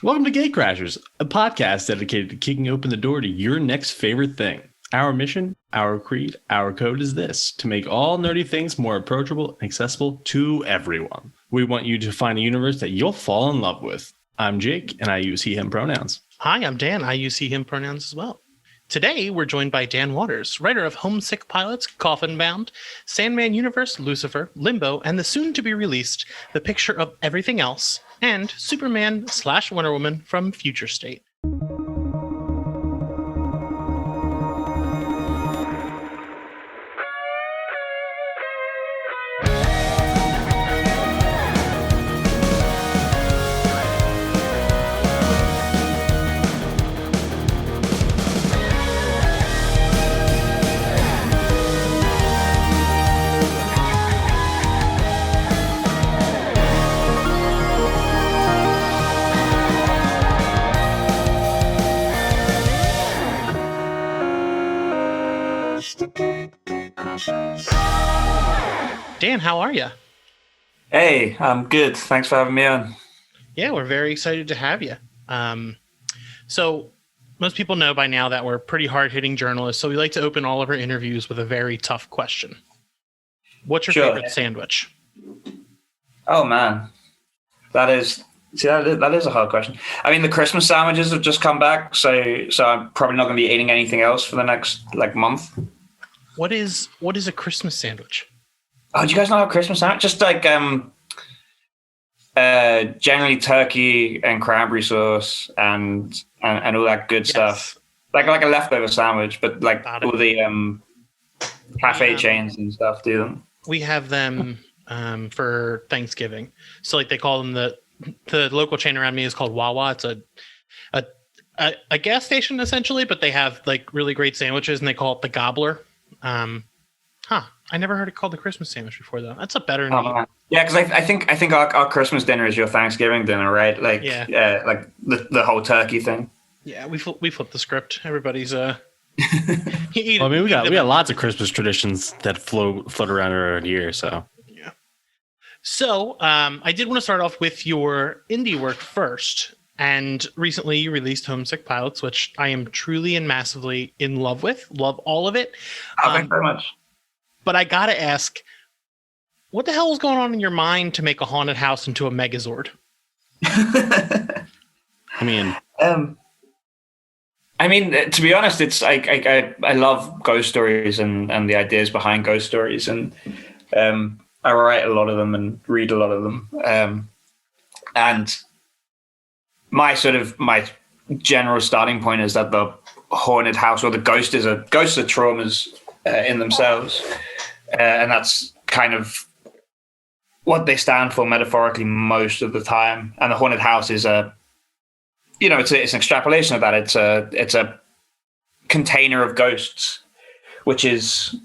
Welcome to Gatecrashers, a podcast dedicated to kicking open the door to your next favorite thing. Our mission, our creed, our code is this: to make all nerdy things more approachable and accessible to everyone. We want you to find a universe that you'll fall in love with. I'm Jake, and I use he, him pronouns. Hi, I'm Dan. I use he, him pronouns as well. Today, we're joined by Dan Waters, writer of Homesick Pilots, Coffin Bound, Sandman Universe, Lucifer, Limbo, and the soon-to-be-released The Picture of Everything Else, and Superman/Wonder Woman from Future State. Dan, how are you? Hey, I'm good. Thanks for having me on. Yeah, we're very excited to have you. So most people know by now that we're pretty hard-hitting journalists, so we like to open all of our interviews with a very tough question. What's your favorite sandwich? Oh, man. That is a hard question. I mean, the Christmas sandwiches have just come back, so I'm probably not going to be eating anything else for the next, month. What is a Christmas sandwich? Oh, do you guys know how Christmas sandwich? Just generally turkey and cranberry sauce and all that good stuff. Like a leftover sandwich, but all the cafe chains and stuff do them. We have them for Thanksgiving. So they call them the local chain around me is called Wawa. It's a gas station essentially, but they have really great sandwiches and they call it the Gobbler. I never heard it called the Christmas sandwich before though. That's a better name. Yeah, because I think our Christmas dinner is your Thanksgiving dinner, right? The whole turkey thing. Yeah, we flipped the script. Everybody's we got lots of Christmas traditions that float around around here. So yeah. So I did want to start off with your indie work first. And recently you released Homesick Pilots, which I am truly and massively in love with. Love all of it. Thanks very much. But I got to ask, what the hell was going on in your mind to make a haunted house into a Megazord? I mean, to be honest, it's I love ghost stories and the ideas behind ghost stories, and I write a lot of them and read a lot of them. And my general starting point is that the haunted house or the ghosts are traumas in themselves, and that's kind of what they stand for metaphorically most of the time. And the haunted house is it's an extrapolation of that. It's a container of ghosts, which is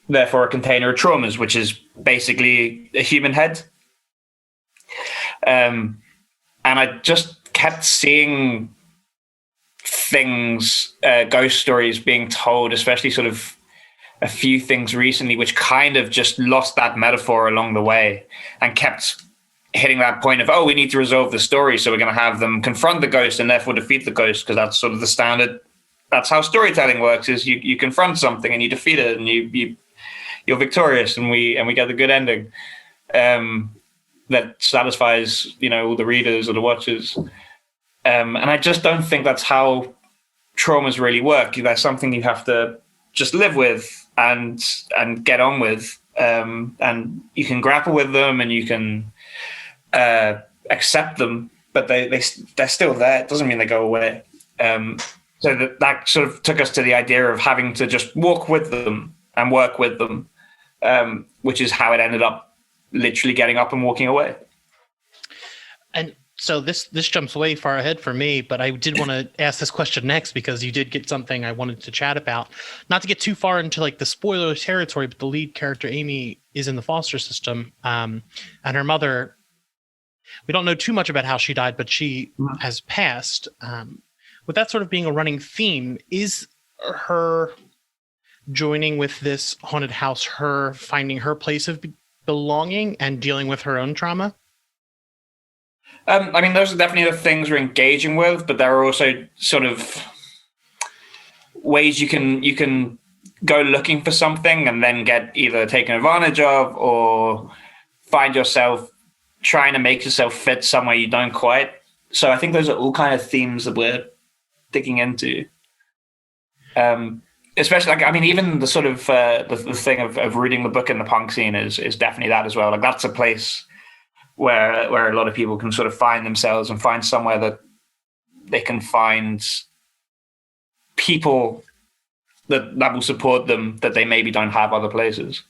therefore a container of traumas, which is basically a human head. And I just kept seeing things, ghost stories being told, especially sort of a few things recently, which kind of just lost that metaphor along the way and kept hitting that point of, we need to resolve the story. So we're going to have them confront the ghost and therefore defeat the ghost, because that's sort of the standard. That's how storytelling works, is you confront something and you defeat it and you're victorious and we get the good ending that satisfies, all the readers or the watchers. And I just don't think that's how traumas really work. That's something you have to just live with and get on with. And you can grapple with them and you can accept them, but they're still there. It doesn't mean they go away. So that sort of took us to the idea of having to just walk with them and work with them, which is how it ended up literally getting up and walking away. And so this jumps way far ahead for me, but I did want to ask this question next because you did get something I wanted to chat about. Not to get too far into the spoiler territory, but the lead character, Amy, is in the foster system, and her mother, we don't know too much about how she died, but she has passed. With that sort of being a running theme, is her joining with this haunted house her finding her place of belonging and dealing with her own trauma? I mean, those are definitely the things we're engaging with, but there are also sort of ways you can go looking for something and then get either taken advantage of or find yourself trying to make yourself fit somewhere you don't quite. So I think those are all kind of themes that we're digging into. Especially, like, I mean, even the sort of the thing of reading the book in the punk scene is definitely that as well. Like, that's a place where a lot of people can sort of find themselves and find somewhere that they can find people that will support them that they maybe don't have other places.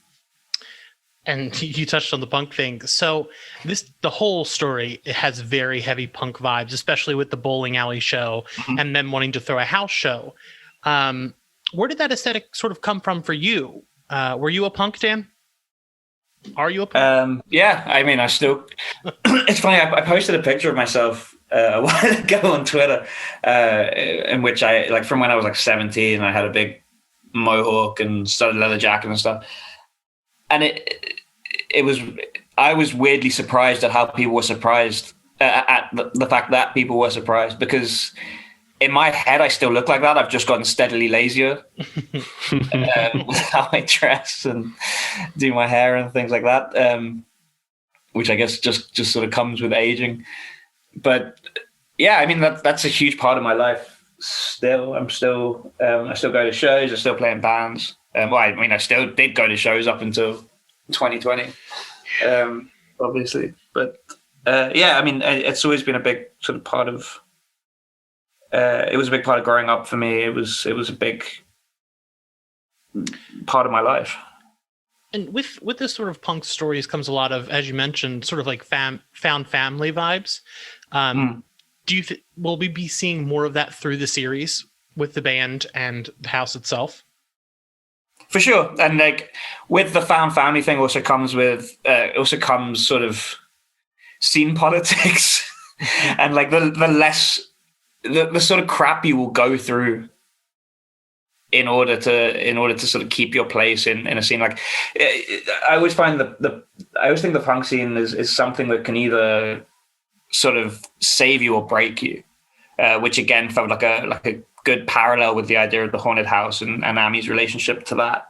And you touched on the punk thing. So the whole story, it has very heavy punk vibes, especially with the bowling alley show and then wanting to throw a house show. Where did that aesthetic sort of come from for you? Were you a punk, Dan? Are you a punk? Yeah, I mean, I still... It's funny, I posted a picture of myself a while ago on Twitter in which I, like, from when I was like 17, I had a big mohawk and studded leather jacket and stuff. And I was weirdly surprised at how people were surprised at the fact that people were surprised, because in my head, I still look like that. I've just gotten steadily lazier with how I dress and do my hair and things like that, which I guess just sort of comes with aging. But yeah, I mean, that's a huge part of my life still. I still go to shows. I still play in bands. Well, I mean, I still did go to shows up until 2020, obviously. But yeah, I mean, it's always been a big sort of part of... it was a big part of growing up for me. It was a big part of my life. And with this sort of punk stories comes a lot of, as you mentioned, sort of like found family vibes. Do you will we be seeing more of that through the series with the band and the house itself? For sure. And like with the found family thing also comes sort of scene politics and like the sort of crap you will go through in order to sort of keep your place in a scene. Like, I always find I always think the punk scene is something that can either sort of save you or break you, which again felt like a good parallel with the idea of the haunted house and Ami's relationship to that.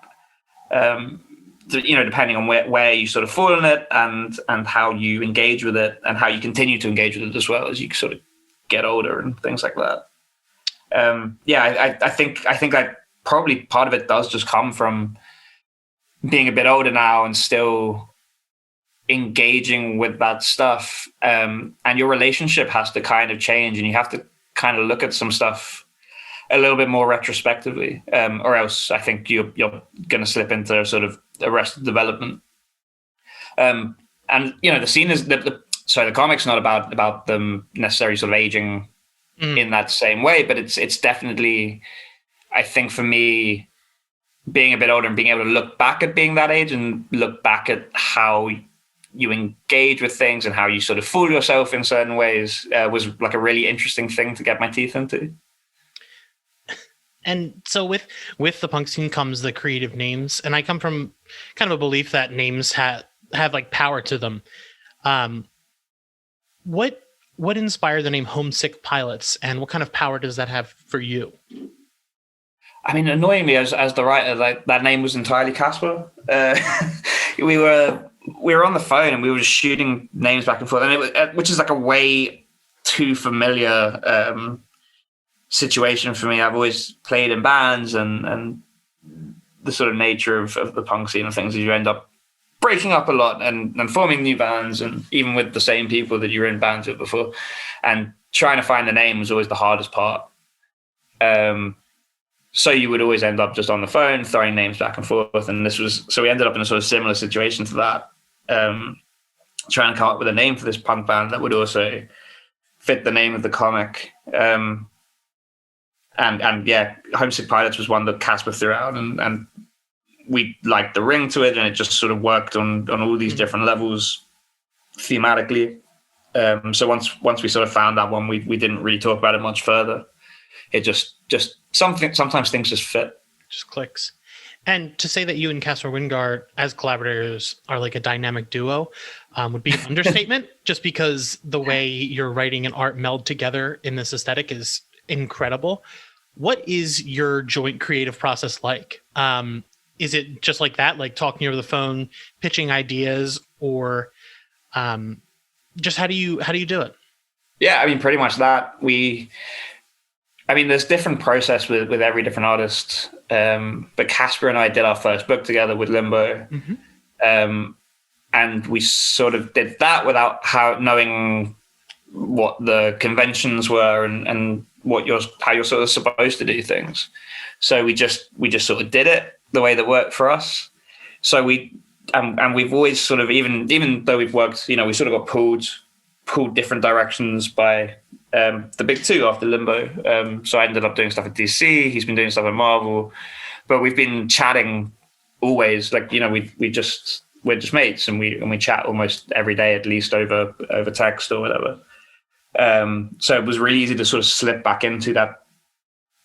Depending on where you sort of fall in it and how you engage with it and how you continue to engage with it as well as you sort of get older and things like that. I think that probably part of it does just come from being a bit older now and still engaging with that stuff. And your relationship has to kind of change, and you have to kind of look at some stuff a little bit more retrospectively, or else I think you're going to slip into sort of arrested development. And the scene is the comic's not about them necessarily sort of aging in that same way, but it's definitely, I think for me, being a bit older and being able to look back at being that age and look back at how you engage with things and how you sort of fool yourself in certain ways was like a really interesting thing to get my teeth into. And so with the punk scene comes the creative names, and I come from kind of a belief that names have like power to them. What inspired the name Homesick Pilots, and what kind of power does that have for you? I mean, annoyingly, as the writer, that name was entirely Casper. We were on the phone and we were just shooting names back and forth, and which is like a way too familiar situation for me. I've always played in bands, and the sort of nature of the punk scene and things is you end up breaking up a lot and forming new bands, and even with the same people that you were in bands with before, and trying to find the name was always the hardest part. So you would always end up just on the phone throwing names back and forth, and so we ended up in a sort of similar situation to that, trying to come up with a name for this punk band that would also fit the name of the comic. And yeah, Homesick Pilots was one that Casper threw out, and we liked the ring to it, and it just sort of worked on all these different levels thematically. So once we sort of found that one, we didn't really talk about it much further. It just sometimes things just fit. Just clicks. And to say that you and Caspar Wingard as collaborators are like a dynamic duo would be an understatement, just because the way your writing and art meld together in this aesthetic is incredible. What is your joint creative process like? Is it just like that, like talking over the phone, pitching ideas, or just how do you do it? Yeah, I mean, pretty much that. There's different process with every different artist. But Caspar and I did our first book together with Limbo. And we sort of did that without knowing what the conventions were and how you're sort of supposed to do things. So we just sort of did it the way that worked for us. So we've always sort of, even though we've worked, we sort of got pulled different directions by the big two after Limbo. So I ended up doing stuff at DC. He's been doing stuff at Marvel, but we've been chatting always. Like, we're just mates, and we chat almost every day, at least over text or whatever. So it was really easy to sort of slip back into that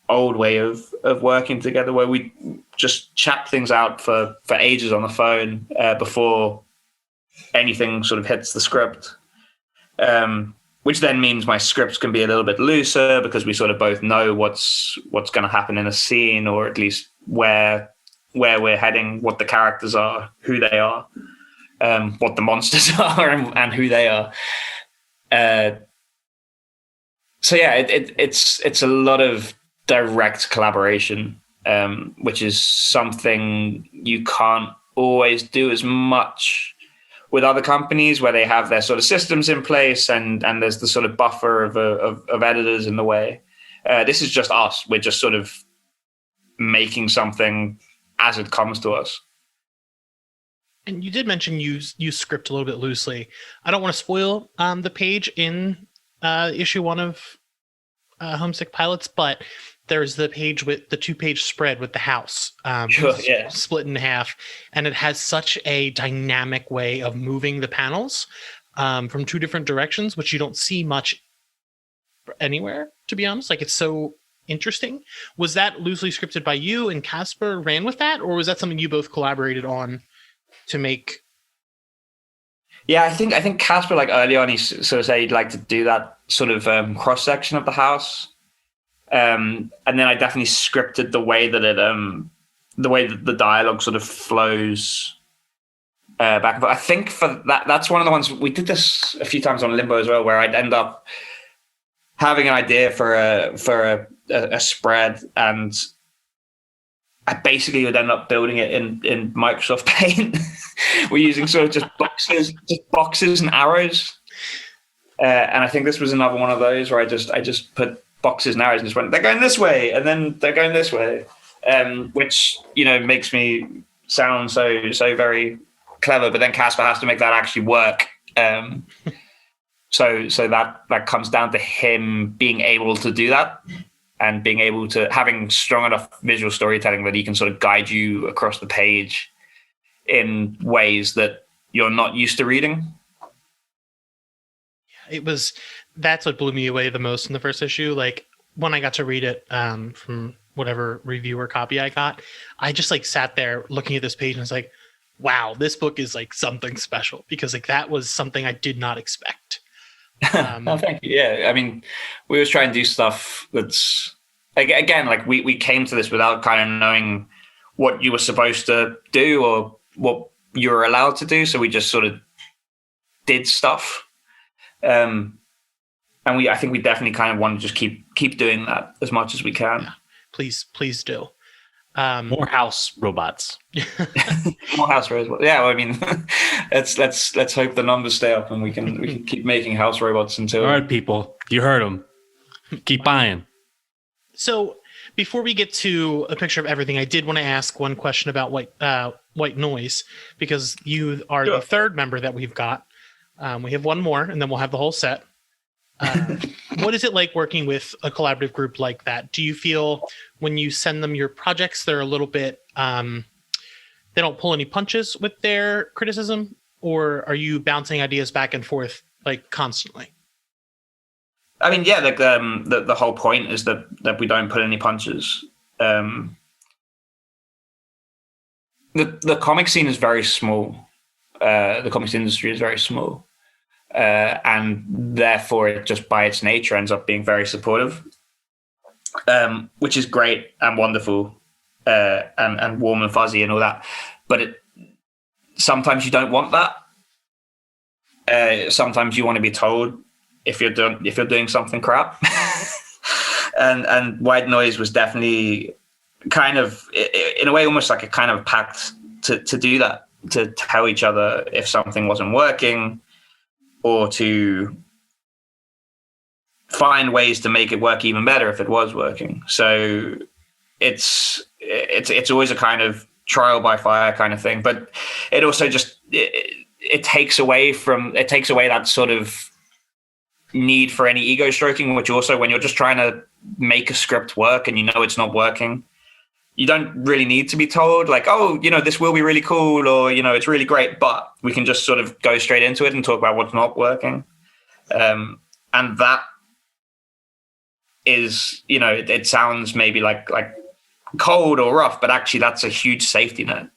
old way of working together, where we just chat things out for ages on the phone before anything sort of hits the script. Which then means my scripts can be a little bit looser because we sort of both know what's going to happen in a scene, or at least where we're heading, what the characters are, who they are, what the monsters are, and who they are. So yeah, it's a lot of direct collaboration, which is something you can't always do as much with other companies, where they have their sort of systems in place and there's the sort of buffer of editors in the way. This is just us. We're just sort of making something as it comes to us. And you did mention you script a little bit loosely. I don't want to spoil the page in issue 1 of Homesick Pilots, but there's the page with the 2-page spread with the house split in half, and it has such a dynamic way of moving the panels from 2 different directions, which you don't see much anywhere, to be honest. Like, it's so interesting. Was that loosely scripted by you and Caspar ran with that, or was that something you both collaborated on to make? Yeah, I think Caspar, like early on, he sort of said he'd like to do that sort of cross section of the house. And then I definitely scripted the way that the dialogue sort of flows back and forth. I think for that's one of the ones we did this a few times on Limbo as well, where I'd end up having an idea for a spread, and I basically would end up building it in Microsoft Paint. We're using sort of just boxes and arrows, and I think this was another one of those where I just put boxes and arrows and just went, they're going this way, and then they're going this way, which makes me sound so very clever. But then Caspar has to make that actually work. So that comes down to him being able to do that, and being able to having strong enough visual storytelling that he can sort of guide you across the page in ways that you're not used to reading. That's what blew me away the most in the first issue. Like, when I got to read it from whatever review or copy I got, I just like sat there looking at this page and was like, wow, this book is like something special, because like that was something I did not expect. Oh, thank you. Yeah, I mean, we always try and do stuff that's, again, like we came to this without kind of knowing what you were supposed to do or what you were allowed to do, so we just sort of did stuff. And I think we definitely kind of want to just keep doing that as much as we can. Yeah. Please do. More house robots. More house robots. Yeah, well, I mean, let's hope the numbers stay up and we can keep making house robots until. All right, people, you heard them. Keep buying. So before we get to a picture of everything, I did want to ask one question about White Noise, because you are the third member that we've got. We have one more, and then we'll have the whole set. What is it like working with a collaborative group like that? Do you feel when you send them your projects, they're a little bit, they don't pull any punches with their criticism, or are you bouncing ideas back and forth like constantly? I mean, yeah, like the whole point is that we don't put any punches. the comic scene is very small. The comics industry is very small, and therefore it just by its nature ends up being very supportive, which is great and wonderful, and warm and fuzzy and all that. But sometimes you don't want that. Sometimes you want to be told if you're doing something crap. and White Noise was definitely kind of, in a way, almost like a kind of pact to do that, to tell each other if something wasn't working, or to find ways to make it work even better if it was working. So it's always a kind of trial by fire kind of thing, but it also just it takes away that sort of need for any ego stroking, which also, when you're just trying to make a script work and you know it's not working, you don't really need to be told like, oh, this will be really cool, or it's really great, but we can just sort of go straight into it and talk about what's not working. And that is, it sounds maybe like cold or rough, but actually that's a huge safety net,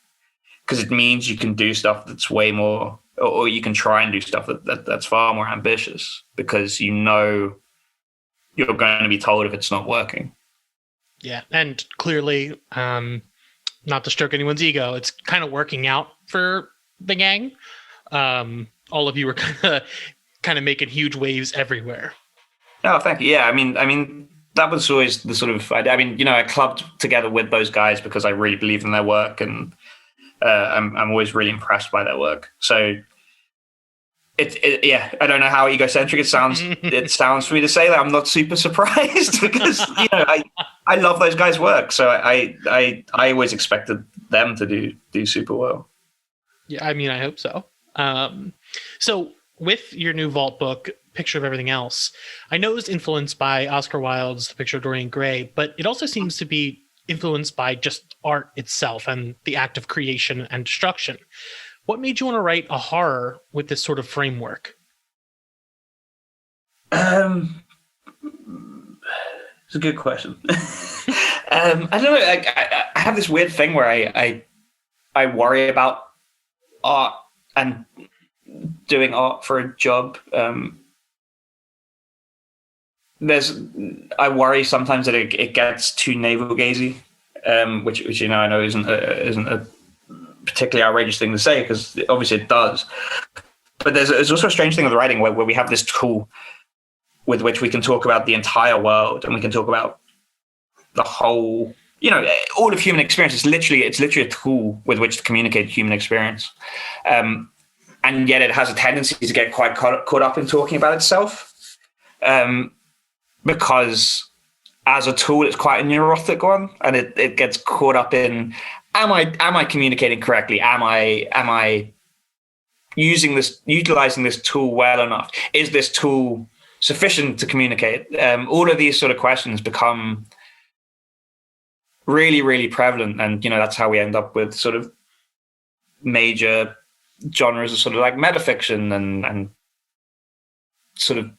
because it means you can do stuff that's way more, or you can try and do stuff that's far more ambitious, because you're going to be told if it's not working. Yeah, and clearly, not to stroke anyone's ego, it's kind of working out for the gang. All of you were kind of making huge waves everywhere. Oh, thank you. Yeah, I mean, that was always the sort of, I clubbed together with those guys because I really believe in their work, and I'm always really impressed by their work. So yeah, I don't know how egocentric it sounds. It sounds for me to say that. I'm not super surprised because I love those guys' work. So I always expected them to do super well. Yeah, I mean, I hope so. So with your new Vault book, Picture of Everything Else, I know it was influenced by Oscar Wilde's The Picture of Dorian Gray, but it also seems to be influenced by just art itself and the act of creation and destruction. What made you want to write a horror with this sort of framework? It's a good question. I don't know. I have this weird thing where I worry about art and doing art for a job. I worry sometimes that it gets too navel gazy, which I know isn't a particularly outrageous thing to say, because obviously it does. But there's also a strange thing with writing where we have this tool with which we can talk about the entire world, and we can talk about the whole, all of human experience. It's literally a tool with which to communicate human experience. And yet it has a tendency to get quite caught up in talking about itself. Because as a tool, it's quite a neurotic one, and it gets caught up in, am I communicating correctly? Am I utilizing this tool well enough? Is this tool sufficient to communicate? All of these sort of questions become really, really prevalent, and that's how we end up with sort of major genres of sort of like metafiction and sort of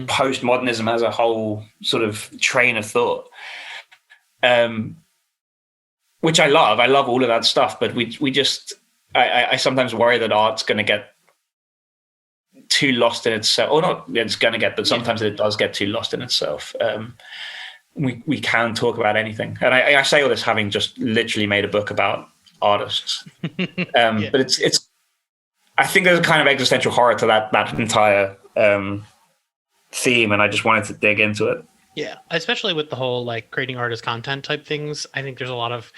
postmodernism as a whole sort of train of thought, which I love. I love all of that stuff, but we just I sometimes worry that art's going to get too lost in itself, or not it's going to get, but sometimes it does get too lost in itself. We can talk about anything, and I say all this having just literally made a book about artists. But it's I think there's a kind of existential horror to that entire theme, and I just wanted to dig into it. Yeah, especially with the whole like creating artist content type things. I think there's a lot of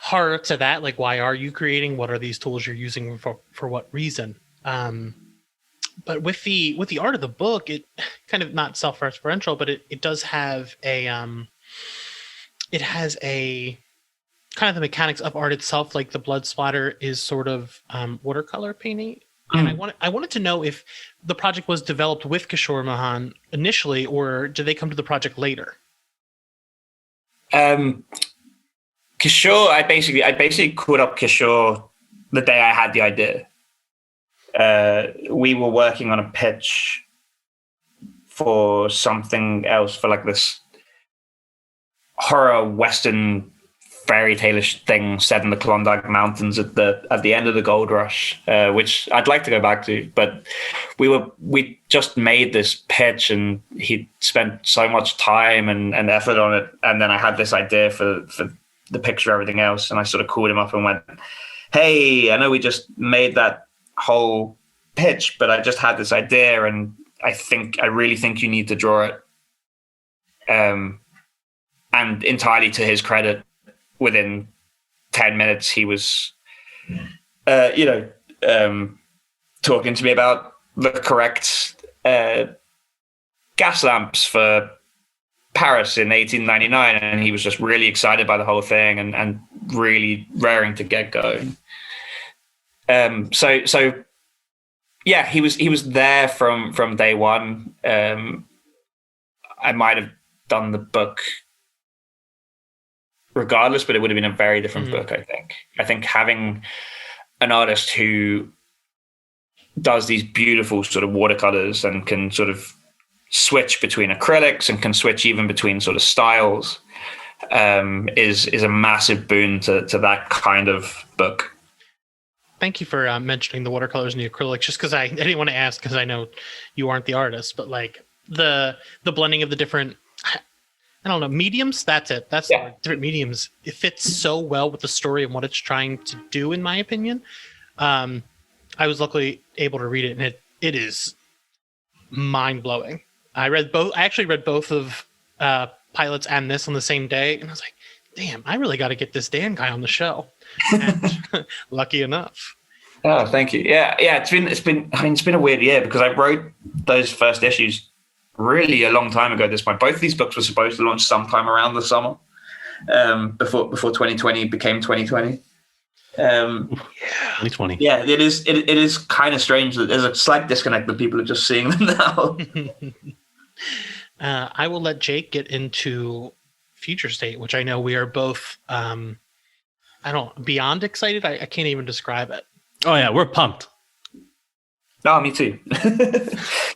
horror to that. Like, why are you creating? What are these tools you're using for what reason? But with the art of the book, it kind of not self-referential, but it does have it has a kind of the mechanics of art itself. Like the blood splatter is sort of watercolor painting. And I wanted to know if the project was developed with Kishore Mohan initially, or did they come to the project later? Kishore, I basically called up Kishore the day I had the idea. We were working on a pitch for something else, for like this horror Western fairy tale-ish thing set in the Klondike Mountains at the end of the gold rush, which I'd like to go back to. But we just made this pitch, and he spent so much time and effort on it. And then I had this idea for the picture, everything else, and I sort of called him up and went, "Hey, I know we just made that whole pitch, but I just had this idea, and I really think you need to draw it." And entirely to his credit, within 10 minutes, he was, talking to me about the correct gas lamps for Paris in 1899. And he was just really excited by the whole thing and really raring to get going. So yeah, he was there from day one. I might have done the book regardless, but it would have been a very different book. I think having an artist who does these beautiful sort of watercolors and can sort of switch between acrylics and can switch even between sort of styles is a massive boon to that kind of book. Thank you for mentioning the watercolors and the acrylics, just because I didn't want to ask, because I know you aren't the artist, but like the blending of the different, I don't know, mediums. That's it. That's the different mediums. It fits so well with the story and what it's trying to do, in my opinion. I was luckily able to read it, and it is mind blowing. I actually read both of Pilots and this on the same day, and I was like, damn, I really got to get this Dan guy on the show. And lucky enough. Oh, thank you. Yeah. It's been a weird year, because I wrote those first issues really a long time ago at this point. Both of these books were supposed to launch sometime around the summer, before 2020 became 2020. 2020. Yeah, it is kind of strange that there's a slight disconnect that people are just seeing them now. I will let Jake get into Future State, which I know we are both beyond excited. I can't even describe it. Oh yeah, we're pumped. Oh, me too.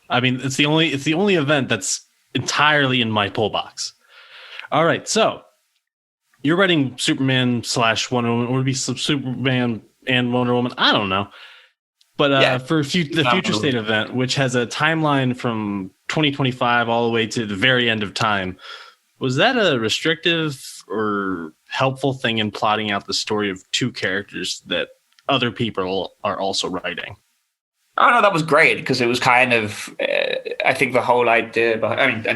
I mean, it's the only event that's entirely in my pull box. All right, so you're writing Superman / Wonder Woman, or would it be Superman and Wonder Woman? I don't know. But for the Future State event, which has a timeline from 2025 all the way to the very end of time, was that a restrictive or helpful thing in plotting out the story of two characters that other people are also writing? Oh no, that was great, because it was kind of, I think the whole idea behind,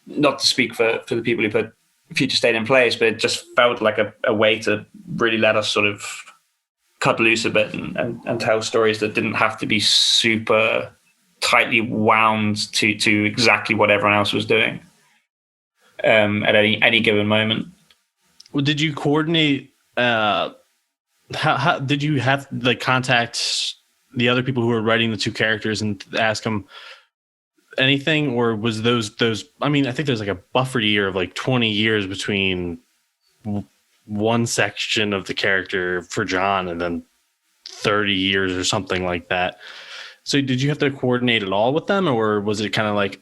not to speak for the people who put Future State in place, but it just felt like a way to really let us sort of cut loose a bit and tell stories that didn't have to be super tightly wound to exactly what everyone else was doing at any given moment. Well, did you coordinate? How did you have contact the other people who were writing the two characters and ask them anything, or was those? I mean, I think there's like a buffer year of like 20 years between one section of the character for John and then 30 years or something like that. So did you have to coordinate it all with them, or was it kind of like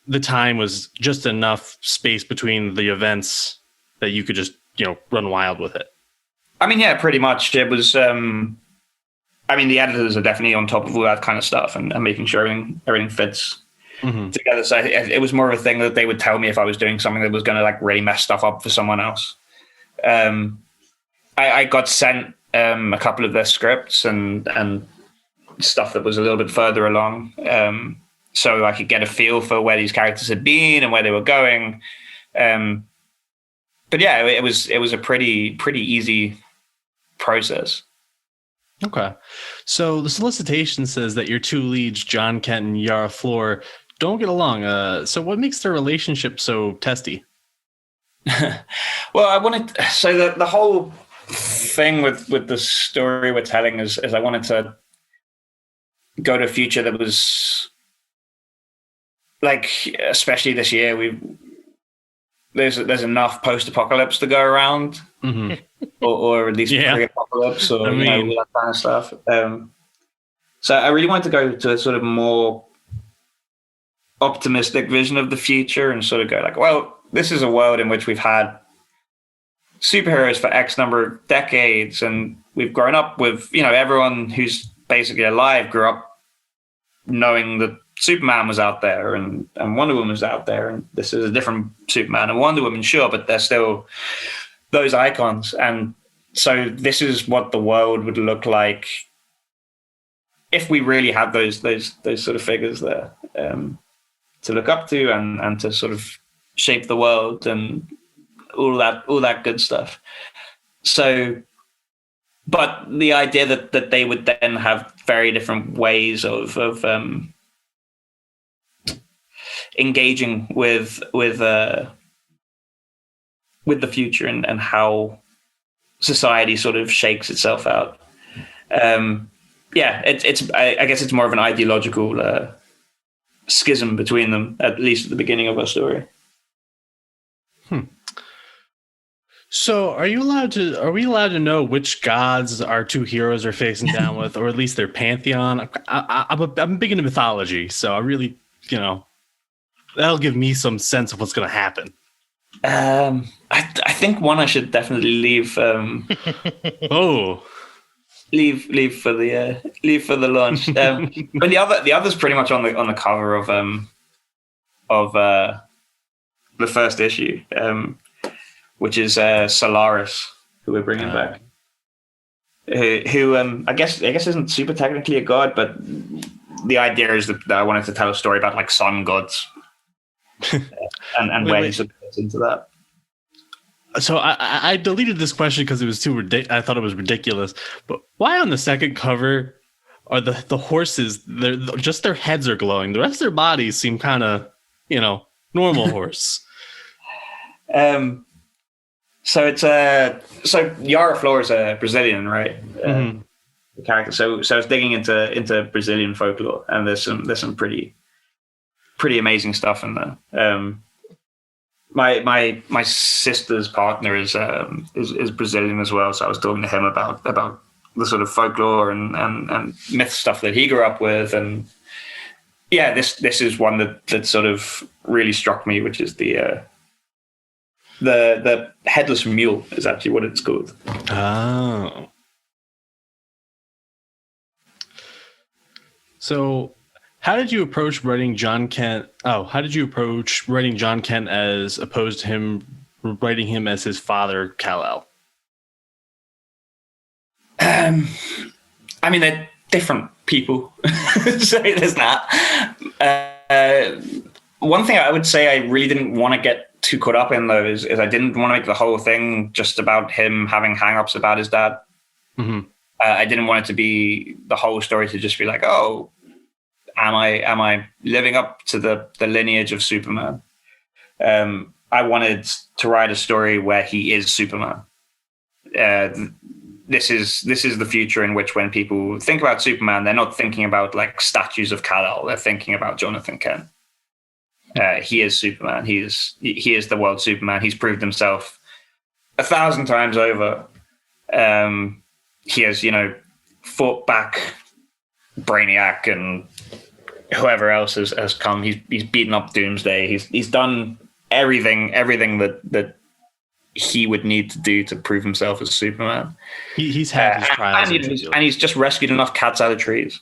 the time was just enough space between the events that you could just, run wild with it? I mean, yeah, pretty much. It was, the editors are definitely on top of all that kind of stuff and making sure everything fits together. So it was more of a thing that they would tell me if I was doing something that was going to really mess stuff up for someone else. I got sent a couple of their scripts and stuff that was a little bit further along, so I could get a feel for where these characters had been and where they were going. But yeah, it was a pretty easy process. Okay. So the solicitation says that your two leads, John Kent and Yara Flor, don't get along. So what makes their relationship so testy? Well, the whole thing with the story we're telling is I wanted to go to a future that was like, especially this year, there's enough post-apocalypse to go around, or at least pre-apocalypse, or all that kind of stuff. So I really wanted to go to a sort of more optimistic vision of the future and sort of go like, well, this is a world in which we've had superheroes for X number of decades, and we've grown up with, you know, everyone who's basically alive grew up knowing that Superman was out there and Wonder Woman was out there, and this is a different Superman and Wonder Woman, sure, but they're still those icons. And so this is what the world would look like if we really had those sort of figures there to look up to and to sort of shape the world and all that good stuff. So, but the idea that they would then have very different ways of engaging with the future and how society sort of shakes itself out. I guess it's more of an ideological schism between them, at least at the beginning of our story. So, are we allowed to know which gods our two heroes are facing down with, or at least their pantheon? I'm big into mythology, so I really, that'll give me some sense of what's going to happen. I think one I should definitely leave. Leave for the launch. But the other's pretty much on the cover of the first issue. Which is Solaris, who we're bringing back. Who I guess isn't super technically a god, but the idea is that I wanted to tell a story about like sun gods, and where he sort of fits into that. So I deleted this question because it was too ridiculous. I thought it was ridiculous. But why on the second cover are the horses? Just their heads are glowing. The rest of their bodies seem kind of normal horse. So it's so Yara Flor is a Brazilian, right? The character. So it's digging into Brazilian folklore, and there's some pretty amazing stuff in there. My sister's partner is Brazilian as well, so I was talking to him about the sort of folklore and myth stuff that he grew up with, and yeah, this is one that sort of really struck me, which is the headless mule is actually what it's called. Oh. So how did you approach writing John Kent? How did you approach writing John Kent as opposed to him writing him as his father, Kal-El? I mean, they're different people. So there's that. One thing I would say I really didn't want to get too caught up in, though, is I didn't want to make the whole thing just about him having hang-ups about his dad. Mm-hmm. I didn't want it to be the whole story to just be like, oh, am I living up to the lineage of Superman? I wanted to write a story where he is Superman. This is the future in which when people think about Superman, they're not thinking about like statues of Kal-El. They're thinking about Jonathan Kent. He is Superman. He is the world Superman. He's proved himself 1,000 times over. He has, fought back Brainiac and whoever else has come. He's beaten up Doomsday. He's done everything that he would need to do to prove himself as Superman. He's had his trials, and he's just rescued enough cats out of trees.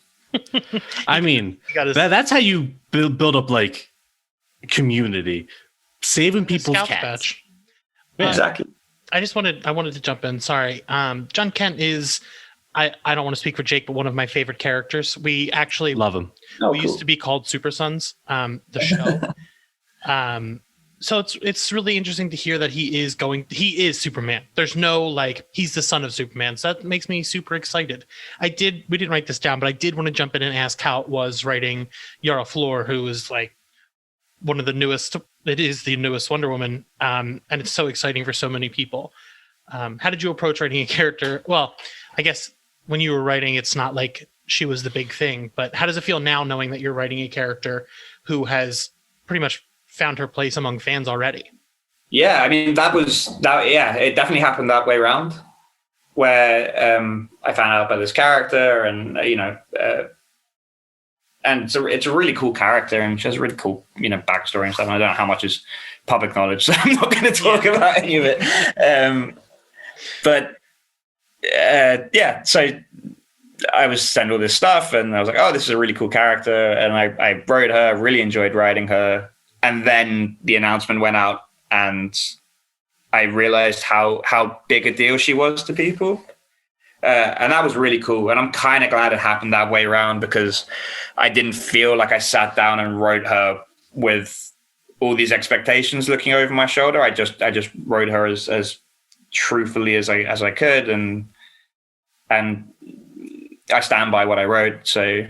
I mean, that's how you build up like community, saving people's cats. Badge. Exactly. I wanted to jump in. Sorry. John Kent is, I don't want to speak for Jake, but one of my favorite characters. We actually love him. We used to be called Super Sons, the show. So it's really interesting to hear that he is Superman. There's no he's the son of Superman. So that makes me super excited. We didn't write this down, but I did want to jump in and ask how it was writing Yara Flor, who is one of the newest. It is the newest Wonder Woman, and it's so exciting for so many people. How did you approach writing a character? Well, I guess when you were writing, it's not like she was the big thing, but how does it feel now knowing that you're writing a character who has pretty much found her place among fans already? Yeah, I mean, it definitely happened that way around, where I found out about this character and, and it's a really cool character, and she has a really cool, backstory and stuff. And I don't know how much is public knowledge, so I'm not going to talk about any of it. But yeah, so I was sent all this stuff, and I was like, oh, this is a really cool character. And I wrote her, really enjoyed writing her. And then the announcement went out, and I realized how big a deal she was to people. And that was really cool. And I'm kind of glad it happened that way around, because I didn't feel like I sat down and wrote her with all these expectations looking over my shoulder. I just wrote her as truthfully as I could, and I stand by what I wrote. So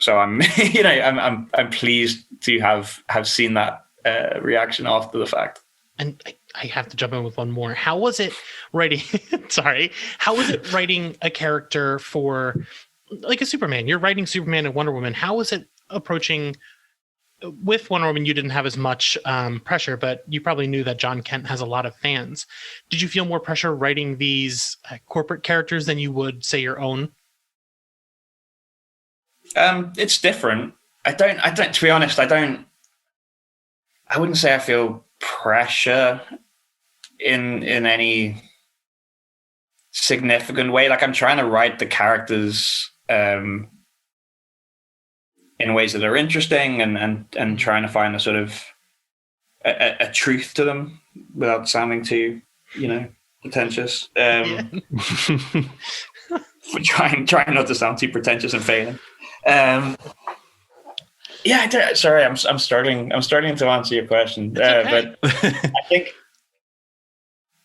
I'm I'm pleased to have seen that reaction after the fact. And I have to jump in with one more. How was it writing? Sorry. How was it writing a character for like a Superman? You're writing Superman and Wonder Woman. How was it approaching with Wonder Woman? You didn't have as much pressure, but you probably knew that John Kent has a lot of fans. Did you feel more pressure writing these corporate characters than you would say your own? It's different. I don't, to be honest, I wouldn't say I feel pressure in any significant way. Like, I'm trying to write the characters in ways that are interesting, and trying to find a sort of a truth to them without sounding too, pretentious. Trying not to sound too pretentious and failing. Sorry, I'm struggling to answer your question, okay. But I think,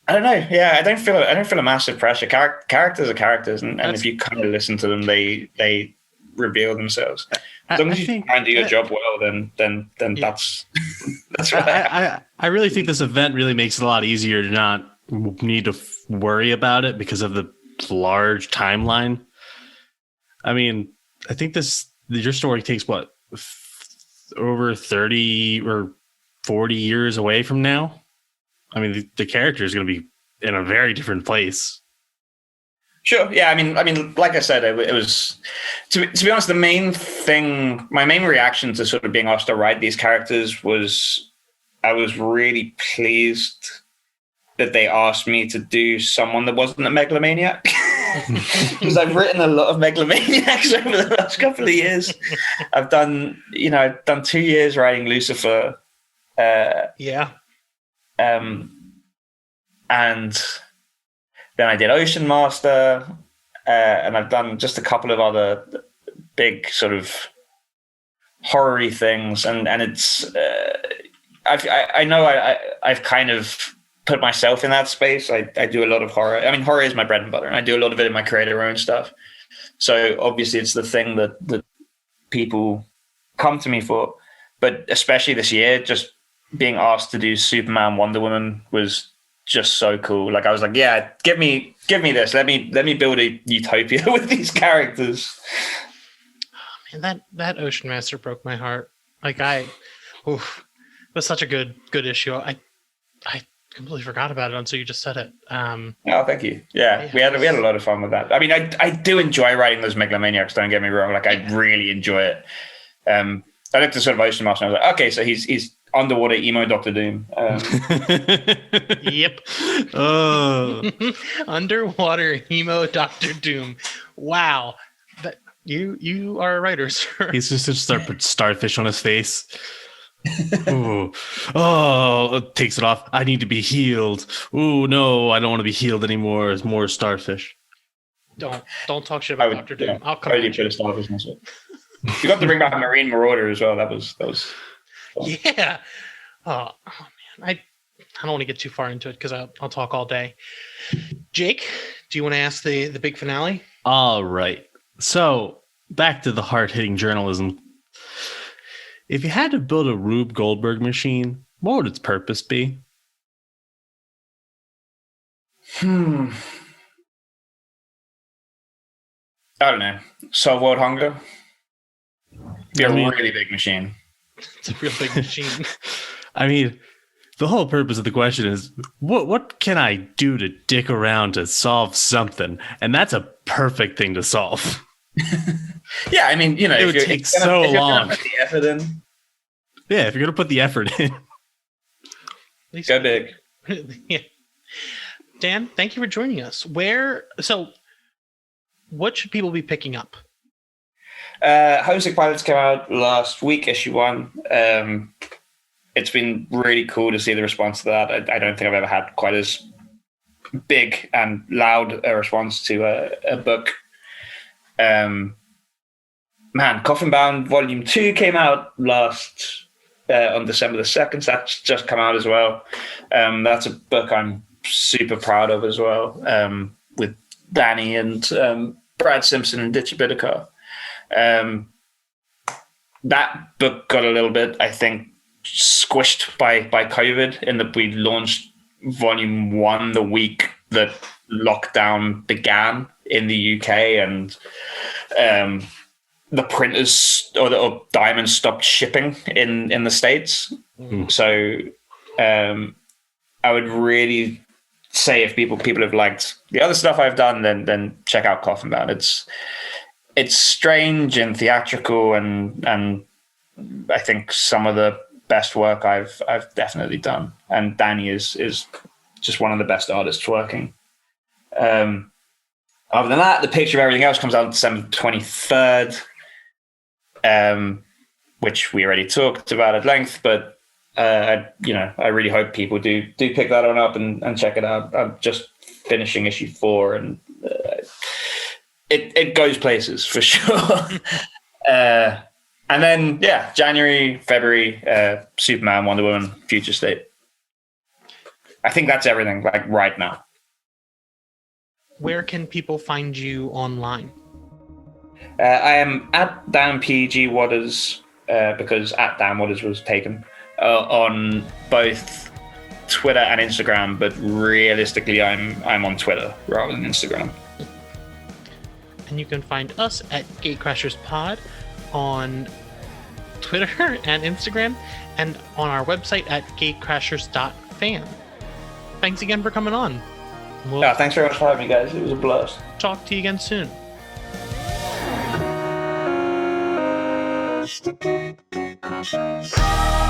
I don't know. Yeah, I don't feel a massive pressure. Characters are characters, and if you kind of listen to them, they reveal themselves. As long as you try and do your job well, then that's that's what I really think this event really makes it a lot easier to not need to worry about it because of the large timeline. I mean, I think your story takes what, over 30 or 40 years away from now. I mean, the character is going to be in a very different place. Sure. Yeah. I mean, like I said, it was, to be honest, my main reaction to sort of being asked to write these characters was, I was really pleased that they asked me to do someone that wasn't a megalomaniac. Because I've written a lot of megalomaniacs over the last couple of years. I've done 2 years writing Lucifer. Yeah. And then I did Ocean Master, and I've done just a couple of other big sort of horror-y things, and it's I've kind of put myself in that space. I do a lot of horror. I mean, horror is my bread and butter, and I do a lot of it in my creative own stuff. So obviously it's the thing that people come to me for. But especially this year, just being asked to do Superman, Wonder Woman was just so cool. Like, I was like, yeah, give me this. Let me build a utopia with these characters. Oh, man, that Ocean Master broke my heart. Like, it was such a good issue. I completely forgot about it until you just said it. Oh, thank you. Yeah, we had a lot of fun with that. I mean, I do enjoy writing those megalomaniacs, don't get me wrong. Like, I really enjoy it. I looked at sort of Ocean Master and I was like, okay, so he's underwater emo Dr. Doom. Yep. Oh. Underwater emo Dr. Doom. Wow. That you are a writer, sir. He's just put starfish on his face. Ooh. Oh, takes it off. I need to be healed. Ooh, no, I don't want to be healed anymore. It's more starfish. Don't talk shit about Dr. Doom. I'll come. Put a starfish in this one. You got to bring back Marine Marauder as well. That was fun. Yeah. Oh man, I don't want to get too far into it because I'll talk all day. Jake, do you want to ask the big finale? All right. So back to the hard-hitting journalism. If you had to build a Rube Goldberg machine, what would its purpose be? I don't know. Solve world hunger. Be a really big machine. It's a real big machine. I mean, the whole purpose of the question is, what can I do to dick around to solve something? And that's a perfect thing to solve. Yeah, I mean, it would take so long. Put the effort in. Yeah, if you're gonna put the effort in, Go big. Yeah. Dan, thank you for joining us. What should people be picking up? Homesick Pilots came out last week, issue 1. It's been really cool to see the response to that. I don't think I've ever had quite as big and loud a response to a book. Coffin Bound Volume 2 came out on December the 2nd. So that's just come out as well. That's a book I'm super proud of as well, with Danny and Brad Simpson and Ditchy Bidikar. That book got a little bit, I think, squished by COVID in that we launched Volume 1 the week that lockdown began in the UK, and the printers or Diamond stopped shipping in the States. So I would really say if people have liked the other stuff I've done, then check out Coffin Bound. It's strange and theatrical, and I think some of the best work I've definitely done. And Danny is just one of the best artists working. Other than that, The Picture of Everything Else comes out December 23rd, which we already talked about at length, but I really hope people do pick that one up and check it out. I'm just finishing issue 4, and it goes places for sure. And then, January, February, Superman, Wonder Woman, Future State. I think that's everything, like, right now. Where can people find you online? I am at Dan PG Waters, because at Dan Waters was taken, on both Twitter and Instagram, but realistically I'm on Twitter rather than Instagram. And you can find us at Gatecrashers Pod on Twitter and Instagram, and on our website at gatecrashers.fan. Thanks again for coming on. Thanks very much for having me, guys. It was a blast. Talk to you again soon. Gatecrashers.